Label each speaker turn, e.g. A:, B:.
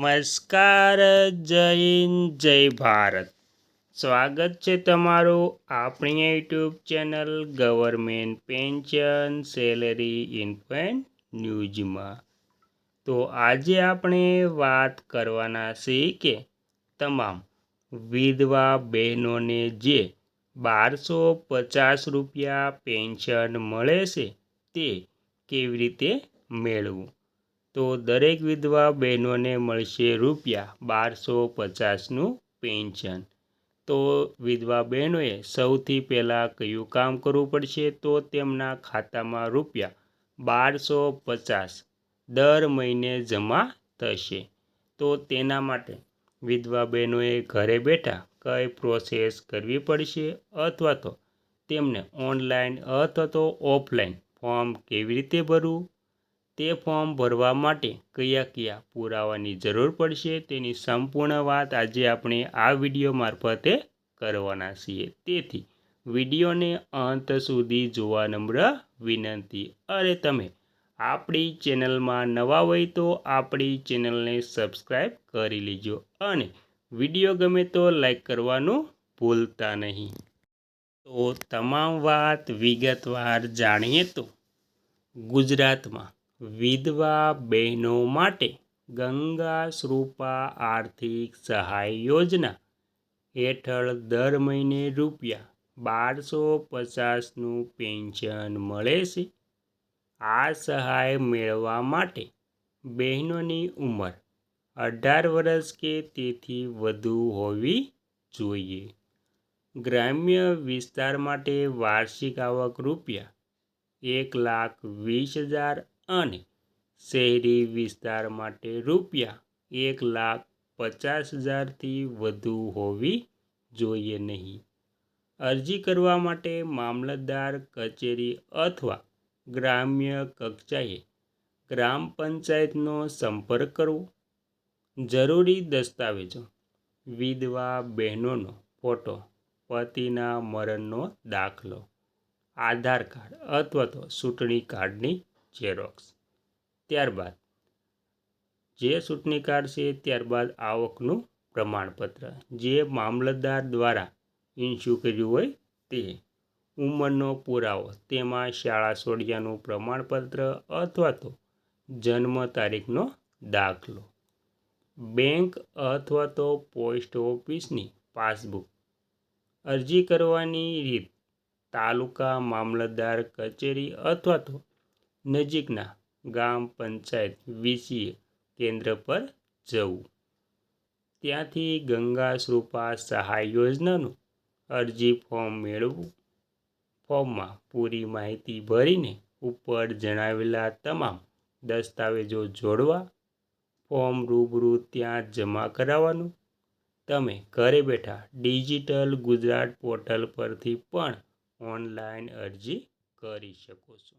A: નમસ્કાર, જય હિન્દ, જય ભારત। સ્વાગત છે તમારું આપણી YouTube channel government pension salary info and ન્યૂઝમાં। તો આજે આપણે વાત કરવાના છીએ કે તમામ વિધવા બહેનોને જે 1250 રૂપિયા પેન્શન મળે છે તે કેવી રીતે મેળવવું। તો દરેક વિધવા બહેનોને મળશે રૂપિયા 1250નું પેન્શન। તો વિધવા બહેનોએ સૌથી પહેલાં કયું કામ કરવું પડશે? તો તેમના ખાતામાં રૂપિયા 1250 દર મહિને જમા થશે। તો તેના માટે વિધવા બહેનોએ ઘરે બેઠા કઈ પ્રોસેસ કરવી પડશે અથવા તો તેમને ઓનલાઈન અથવા તો ઓફલાઈન ફોર્મ કેવી રીતે ભરવું, તે ફોર્મ ભરવા માટે કયા પુરાવાની જરૂર પડશે તેની સંપૂર્ણ વાત આજે આપણે આ વિડીયો મારફતે કરવાના છીએ। તેથી વિડીયોને અંત સુધી જોવા નમ્ર વિનંતી। અને તમે આપણી ચેનલમાં નવા હોય તો આપણી ચેનલને સબસ્ક્રાઈબ કરી લેજો અને વિડીયો ગમે તો લાઈક કરવાનું ભૂલતા નહીં। તો તમામ વાત વિગતવાર જાણીએ તો ગુજરાતમાં વિધવા બહેનો માટે ગંગા શ્રુપા આર્થિક સહાય યોજના હેઠળ દર મહિને રૂપિયા 1250નું પેન્શન મળે છે। આ સહાય મેળવવા માટે બહેનોની ઉંમર 18 વર્ષ કે તેથી વધુ હોવી જોઈએ। ગ્રામ્ય વિસ્તાર માટે વાર્ષિક આવક રૂપિયા 1,20,000 અને શહેરી વિસ્તાર માટે રૂપિયા 1,50,000થી વધુ હોવી જોઈએ નહીં। અરજી કરવા માટે મામલતદાર કચેરી અથવા ગ્રામ્ય કક્ષાએ ગ્રામ પંચાયતનો સંપર્ક કરવો। જરૂરી દસ્તાવેજો: વિધવા બહેનોનો ફોટો, પતિના મરણનો દાખલો, આધાર કાર્ડ અથવા તો ચૂંટણી કાર્ડની ઝેરોક્ષ। ત્યારબાદ જે ચૂંટણી કાર્ડ છે ત્યારબાદ આવકનું પ્રમાણપત્ર જે મામલતદાર દ્વારા ઇસ્યુ કર્યું હોય તે, ઉંમરનો પુરાવો તેમાં શાળા છોડ્યાનું પ્રમાણપત્ર અથવા તો જન્મ તારીખનો દાખલો, બેંક અથવા તો પોસ્ટ ઓફિસની પાસબુક। અરજી કરવાની રીત: તાલુકા મામલતદાર કચેરી અથવા તો નજીકના ગ્રામ પંચાયત વીસીએ કેન્દ્ર પર જવું, ત્યાંથી ગંગા શ્રુપા સહાય યોજનાનું અરજી ફોર્મ મેળવવું। ફોર્મમાં પૂરી માહિતી ભરીને ઉપર જણાવેલા તમામ દસ્તાવેજો જોડવા, ફોર્મ રૂબરૂ ત્યાં જમા કરાવવાનું। તમે ઘરે બેઠા ડિજિટલ ગુજરાત પોર્ટલ પરથી પણ ઓનલાઈન અરજી કરી શકો છો।